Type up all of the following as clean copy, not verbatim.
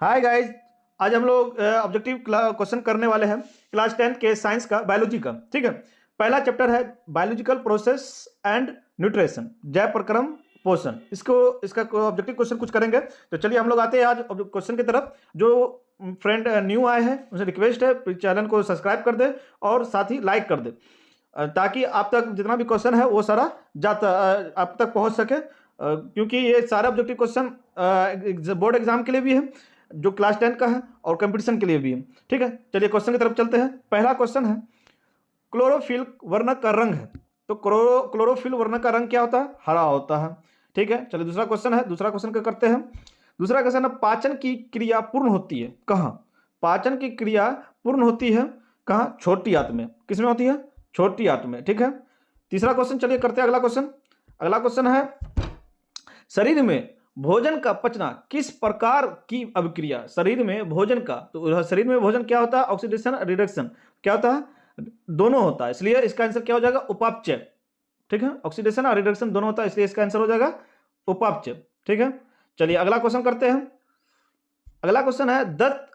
Hi guys, आज हम लोग ऑब्जेक्टिव क्वेश्चन करने वाले हैं क्लास 10 के साइंस का, बायोलॉजी का। ठीक है, पहला चैप्टर है बायोलॉजिकल प्रोसेस एंड न्यूट्रिशन, जैव प्रक्रम पोषण। इसका ऑब्जेक्टिव क्वेश्चन कुछ करेंगे। तो चलिए हम लोग आते हैं आज क्वेश्चन की तरफ। जो फ्रेंड न्यू आए हैं उनसे रिक्वेस्ट है चैनल को सब्सक्राइब कर दे और साथ ही लाइक कर दे, ताकि आप तक जितना भी क्वेश्चन है वो सारा आप तक पहुंच सके, क्योंकि ये सारे ऑब्जेक्टिव क्वेश्चन बोर्ड एग्जाम के लिए भी है, जो क्लास 10 का है, और कंपटीशन के लिए भी है। ठीक है, चलिए क्वेश्चन की तरफ चलते हैं। पहला क्वेश्चन है, क्लोरोफिल वर्णक का रंग है। तो क्लोरोफिल वर्णक का रंग क्या होता है? हरा होता है। ठीक है, चलिए दूसरा क्वेश्चन है, दूसरा क्वेश्चन क्या करते हैं। दूसरा क्वेश्चन है, पाचन की क्रिया पूर्ण होती है कहाँ? पाचन की क्रिया पूर्ण होती है कहाँ? छोटी आंत में। किसमें होती है? छोटी आंत में। ठीक है, तीसरा क्वेश्चन चलिए करते हैं अगला क्वेश्चन। अगला क्वेश्चन है, शरीर में भोजन का पचना किस प्रकार की अभिक्रिया? शरीर में भोजन का, तो शरीर में भोजन क्या होता है? ऑक्सीडेशन, रिडक्शन क्या होता है? दोनों होता है, इसलिए इसका आंसर क्या हो जाएगा? उपापचय। ठीक है, ऑक्सीडेशन और रिडक्शन दोनों होता है, इसलिए इसका आंसर हो जाएगा उपापचय। ठीक है, चलिए अगला क्वेश्चन करते हैं। अगला क्वेश्चन है, दंत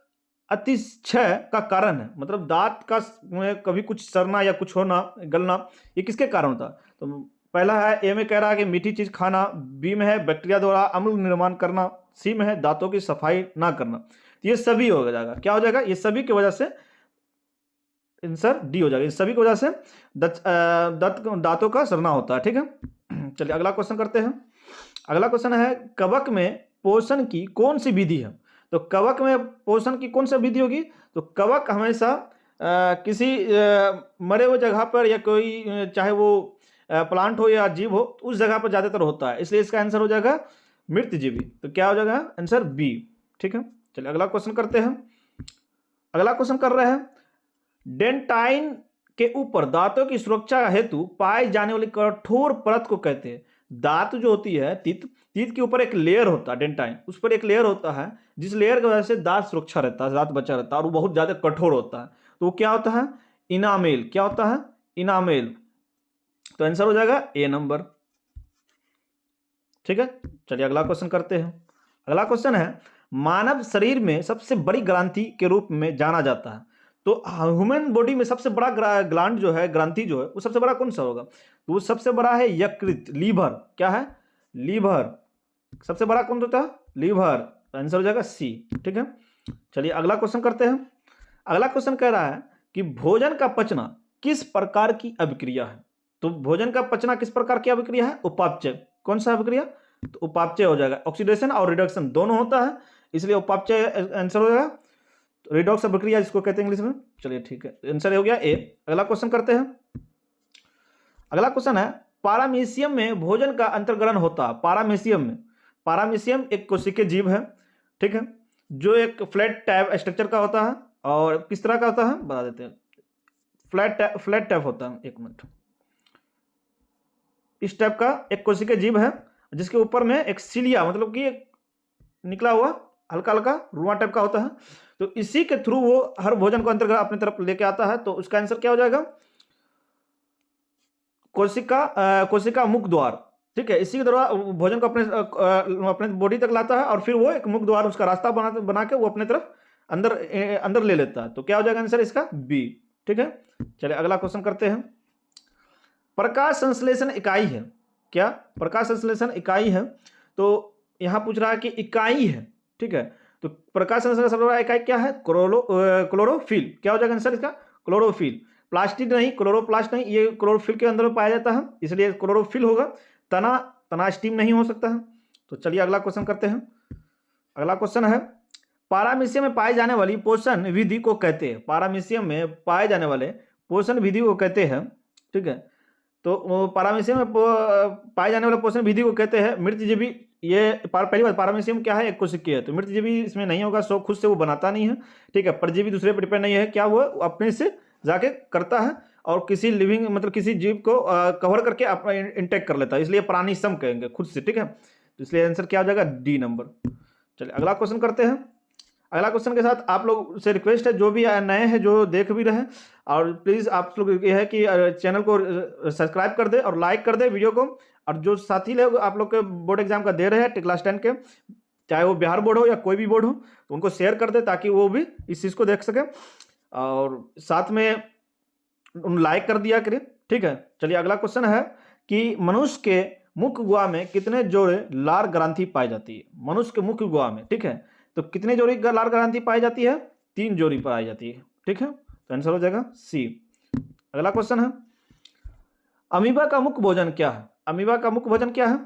अतिक्षय का कारण है, मतलब दांत का कभी कुछ सड़ना या कुछ होना, गलना, ये किसके कारण होता है? तो पहला है, ए में कह रहा है कि मीठी चीज खाना, बी में है बैक्टीरिया द्वारा अम्ल निर्माण करना, सी में है दांतों की सफाई ना करना। तो ये सभी हो जाएगा, क्या हो जाएगा? ये सभी की वजह से आंसर डी हो जाएगा। इस सभी की वजह से दांतों का सड़ना होता है। ठीक है, चलिए अगला क्वेश्चन करते हैं। अगला क्वेश्चन है, कवक में पोषण की कौन सी विधि है? तो कवक में पोषण की कौन सी विधि होगी? तो कवक हमेशा किसी मरे हुए जगह पर, या कोई चाहे वो प्लांट हो या जीव हो, उस जगह पर ज्यादातर होता है, इसलिए इसका आंसर हो जाएगा मृतजीवी। तो क्या हो जाएगा? Answer B. ठीक है, चलिए अगला क्वेश्चन करते हैं। अगला क्वेश्चन कर रहे हैं, डेंटाइन के ऊपर दांतों की सुरक्षा हेतु पाई जाने वाली कठोर परत को कहते हैं। दांत जो होती है, तीत के ऊपर एक लेयर होता है, डेंटाइन, उस पर एक लेयर होता है, जिस लेयर की वजह से दांत सुरक्षा रहता है, दांत बचा रहता है, और वो बहुत ज्यादा कठोर होता है। तो वो क्या होता है? इनामेल। क्या होता है? इनामेल। तो आंसर हो जाएगा ए नंबर। ठीक है, चलिए अगला क्वेश्चन करते हैं। अगला क्वेश्चन है, मानव शरीर में सबसे बड़ी ग्रंथि के रूप में जाना जाता है। तो ह्यूमन बॉडी में सबसे बड़ा ग्लैंड जो है, ग्रंथि जो है, वो सबसे बड़ा कौन सा होगा? तो वो सबसे बड़ा है यकृत, लीवर। क्या है? लीवर। सबसे बड़ा कौन होता है? लीवर। आंसर हो जाएगा सी। ठीक है, चलिए अगला क्वेश्चन करते हैं। अगला क्वेश्चन कह रहा है कि भोजन का पचना किस प्रकार की अभिक्रिया है? तो भोजन का पचना किस प्रकार की अभिक्रिया है? उपापचय। कौन सा अभिक्रिया? तो उपापचय हो जाएगा। ऑक्सीडेशन और रिडक्शन दोनों होता है, इसलिए उपापचय आंसर हो जाएगा। तो रिडॉक्स अभिक्रिया जिसको कहते हैं इंग्लिश में। चलिए ठीक है, आंसर हो गया ए। अगला क्वेश्चन करते हैं। अगला क्वेश्चन है, पारामीशियम में भोजन का अंतर्ग्रहण होता है। पारामीशियम एक कोशिकीय जीव है। ठीक है, जो एक फ्लैट टैब स्ट्रक्चर का होता है। और किस तरह का होता है बता देते हैं। फ्लैट टैब होता है। एक मिनट, इस टाइप का एक कोशिकीय जीव है, जिसके ऊपर में एक सिलिया, मतलब कि एक निकला हुआ हल्का हल्का रुआ टाइप का होता है। तो इसी के थ्रू वो हर भोजन को अंतर्गत अपनी तरफ लेके आता है। तो उसका आंसर क्या हो जाएगा? कोशिका मुख द्वार। ठीक है, इसी के द्वारा भोजन को अपने बॉडी तक लाता है, और फिर वो एक मुख द्वार, उसका रास्ता बना के वो अपने तरफ अंदर ले लेता है। तो क्या हो जाएगा आंसर इसका? बी। ठीक है, चलिए अगला क्वेश्चन करते हैं। प्रकाश संश्लेषण इकाई है क्या? प्रकाश संश्लेषण इकाई है, तो यहां पूछ रहा है कि इकाई है। ठीक है, तो प्रकाश संश्लेषण इकाई क्या है? क्लोरोफिल। क्या हो जाएगा आंसर इसका? क्लोरोफिल। प्लास्टिक नहीं, क्लोरोप्लास्ट नहीं, ये क्लोरोफिल के अंदर में पाया जाता है, इसलिए क्लोरोफिल होगा। तना स्टीम नहीं हो सकता है। तो चलिए अगला क्वेश्चन करते हैं। अगला क्वेश्चन है, पारामीशियम में पाए जाने वाली पोषण विधि को कहते हैं। पारामीशियम में पाए जाने वाले पोषण विधि को कहते हैं। ठीक है, तो पारामीशियम में पाए जाने वाले पोषण विधि को कहते हैं मृतजीवी। ये पहली बात, पारामीशियम क्या है? एक कोशिकीय है, तो मृतजीवी इसमें नहीं होगा, सो खुद से वो बनाता नहीं है। ठीक है, परजीवी दूसरे पर डिपेंड नहीं है, क्या वो अपने से जाके करता है, और किसी लिविंग, मतलब किसी जीव को कवर करके अपना इंटेक कर लेता है, इसलिए प्राणिसम कहेंगे खुद से। ठीक है, तो इसलिए आंसर क्या हो जाएगा? D number. चलिए अगला क्वेश्चन करते हैं। अगला क्वेश्चन के साथ आप लोग से रिक्वेस्ट है, जो भी नए हैं, जो देख भी रहे हैं, और प्लीज़ आप लोग ये है कि चैनल को सब्सक्राइब कर दे और लाइक कर दे वीडियो को। और जो साथी लोग आप लोग के बोर्ड एग्जाम का दे रहे हैं क्लास 10 के, चाहे वो बिहार बोर्ड हो या कोई भी बोर्ड हो, तो उनको शेयर कर दे ताकि वो भी इस चीज़ को देख सके, और साथ में उन लाइक कर दिया करें, ठीक है। चलिए अगला क्वेश्चन है कि मनुष्य के मुख्य गुहा में कितने जोड़े लार ग्रंथि पाई जाती है। मनुष्य के मुख्य गुहा में, ठीक है, तो कितने जोड़ी लार ग्रंथि पाई जाती है? 3 जोड़ी पाई जाती है, ठीक है। तो आंसर हो जाएगा सी। अगला क्वेश्चन है, अमीबा का मुख्य भोजन क्या है? अमीबा का मुख्य भोजन क्या है?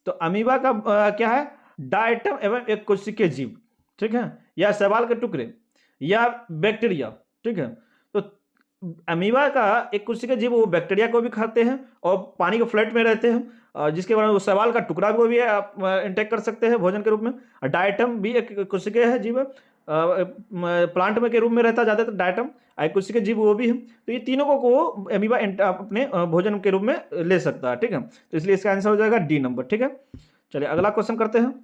तो अमीबा का क्या है? डायटम एवं एक कोशिकीय जीव, ठीक है, या शैवाल के टुकड़े या बैक्टीरिया, ठीक है। तो अमीबा का एक कोशिकीय जीव वो बैक्टीरिया को भी खाते हैं और पानी के फ्लैट में रहते हैं, जिसके बाद वो शैवाल का टुकड़ा को भी आप इंटेक कर सकते हैं भोजन के रूप में। डायटम भी एक कोशिकीय है जीव, प्लांट में के रूप में रहता है ज़्यादातर डायटम, एक कोशिकीय जीव वो भी है। तो ये तीनों को अमीबा अपने भोजन के रूप में ले सकता है, ठीक है। तो इसलिए इसका आंसर हो जाएगा डी नंबर, ठीक है। चलिए अगला क्वेश्चन करते हैं।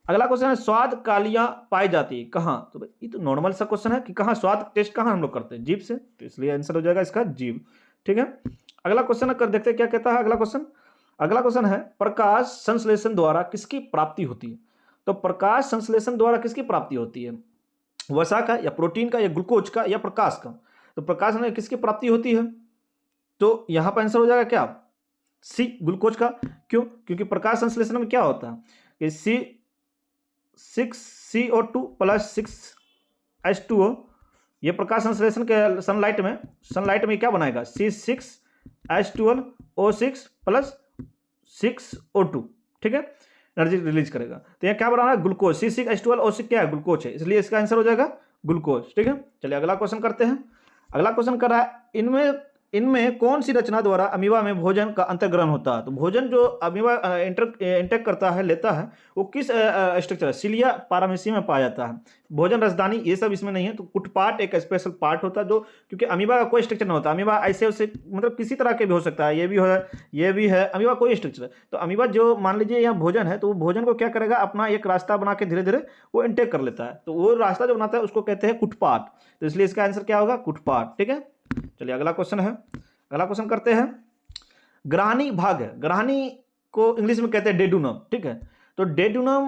अगला क्वेश्चन है, स्वाद कालियां पाई जाती है कहाँ? तो ये तो नॉर्मल सा क्वेश्चन है कि कहाँ स्वाद टेस्ट कहाँ हम लोग करते हैं? जीभ से, तो इसलिए आंसर हो जाएगा इसका जीभ, ठीक है। अगला क्वेश्चन कर देखते हैं क्या कहता है अगला क्वेश्चन। अगला क्वेश्चन है, प्रकाश संश्लेषण द्वारा किसकी प्राप्ति होती है? तो प्रकाश संश्लेषण द्वारा किसकी प्राप्ति होती है? वसा का या प्रोटीन का या ग्लूकोज का या प्रकाश का? तो प्रकाश में किसकी प्राप्ति होती है? तो यहाँ पर आंसर हो जाएगा क्या? सी, ग्लूकोज का। क्यों? क्योंकि प्रकाश संश्लेषण में क्या होता है कि C6CO2 प्लस 6H2O, ये प्रकाश संश्लेषण के सनलाइट में क्या बनाएगा? C6H12O6 प्लस 6O2, ठीक है, एनर्जी रिलीज करेगा। तो यहाँ क्या बना है? ग्लूकोज। C6H12O6 क्या है? ग्लूकोज है, इसलिए इसका आंसर हो जाएगा ग्लूकोज, ठीक है। चलिए अगला क्वेश्चन करते हैं। अगला क्वेश्चन कर रहा है, इनमें कौन सी रचना द्वारा अमीबा में भोजन का अंतर्ग्रहण होता है? तो भोजन जो अमीबा इंटेक करता है, लेता है, वो किस स्ट्रक्चर, सिलिया पारामीसी में पाया जाता है? भोजन रसदानी ये सब इसमें नहीं है। तो कुटपाट एक स्पेशल पार्ट होता है जो, क्योंकि अमीबा का कोई स्ट्रक्चर नहीं होता। अमीबा ऐसे उसे मतलब किसी तरह के भी हो सकता है, ये भी है, अमीबा कोई स्ट्रक्चर है। तो अमीबा जो मान लीजिए यहाँ भोजन है, तो वो भोजन को क्या करेगा? अपना एक रास्ता बना के धीरे धीरे वो इंटेक कर लेता है। तो वो रास्ता जो बनाता है उसको कहते हैं कुटपाट। तो इसलिए इसका आंसर क्या होगा? कुटपाट, ठीक है। चलिए अगला क्वेश्चन है। अगला क्वेश्चन करते हैं, ग्रहणी भाग है, ग्रहणी को इंग्लिश में कहते हैं डेडुनम, ठीक है। तो डेडुनम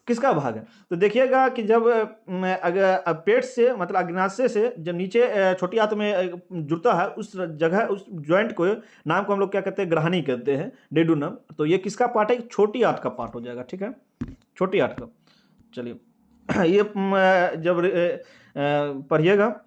किसका भाग है? तो देखिएगा कि जब अगर पेट से मतलब अग्नाशय से जब नीचे छोटी आंत में जुड़ता है, उस जगह उस जॉइंट को नाम को हम लोग क्या कहते हैं? ग्रहणी कहते हैं, डेडुनम। तो ये किसका पार्ट है? छोटी आंत का पार्ट हो जाएगा, ठीक है, छोटी आंत का। चलिए ये जब पढ़िएगा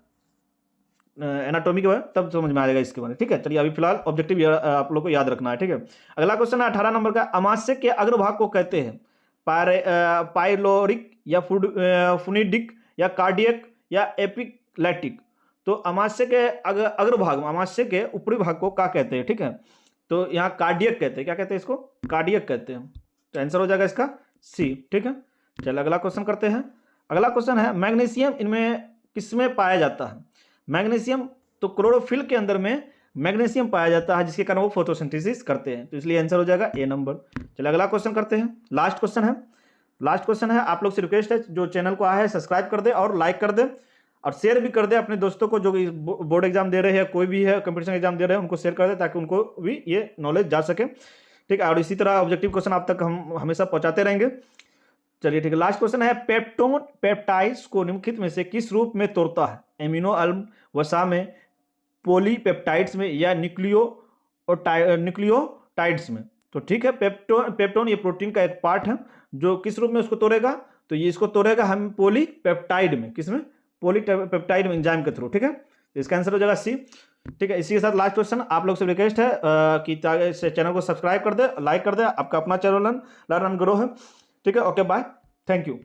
एनाटॉमी के बारे में तब समझ में आएगा इसके बारे में, ठीक है। चलिए अभी फिलहाल ऑब्जेक्टिव आप लोग को याद रखना है, ठीक है। अगला क्वेश्चन है 18 नंबर का, अमाशय के अग्रभाग को कहते हैं पाइलोरिक या फुनिडिक या कार्डियक या एपिलेटिक? तो अमाशय के अग्रभाग, अमाशय के ऊपरी भाग को क्या कहते हैं? ठीक है, तो यहाँ कार्डियक कहते हैं। क्या कहते हैं इसको? कार्डियक कहते हैं। तो आंसर हो जाएगा इसका सी, ठीक है। चलिए अगला क्वेश्चन करते हैं। अगला क्वेश्चन है, मैग्नीशियम इनमें किसमें पाया जाता है? मैग्नीशियम, तो क्लोरोफिल के अंदर में मैग्नीशियम पाया जाता है, जिसके कारण वो फोटोसिंथेसिस करते हैं। तो इसलिए आंसर हो जाएगा ए नंबर। चलिए अगला क्वेश्चन करते हैं। लास्ट क्वेश्चन है, आप लोग से रिक्वेस्ट है, जो चैनल को आया है सब्सक्राइब कर दे और लाइक कर दे और शेयर भी कर दे अपने दोस्तों को, जो बोर्ड एग्जाम दे रहे हैं, कोई भी है कंपटीशन एग्जाम दे रहे हैं, उनको शेयर कर दे ताकि उनको भी ये नॉलेज जा सके, ठीक है। और इसी तरह ऑब्जेक्टिव क्वेश्चन आप तक हम हमेशा पहुंचाते रहेंगे। चलिए ठीक है, लास्ट क्वेश्चन है, पेप्टोन पेप्टाइड्स को निम्नलिखित में से किस रूप में तोड़ता है? एमिनो अम्ल, वसा में, पॉलीपेप्टाइड्स में या न्यूक्लियोटाइड्स में? तो ठीक है, पेप्टोन ये प्रोटीन का एक पार्ट है, जो किस रूप में उसको तोड़ेगा? तो ये इसको तोड़ेगा हम पॉलीपेप्टाइड में, किसमें? पॉलीपेप्टाइड में, एंजाइम के थ्रू, ठीक है। तो इसका आंसर हो जाएगा सी, ठीक है। इसी के साथ लास्ट क्वेश्चन, आप लोग से रिक्वेस्ट है कि चैनल को सब्सक्राइब कर दे, लाइक कर दे। आपका अपना चैनल लर्न एंड ग्रो है, ठीक है। Okay bye, thank you.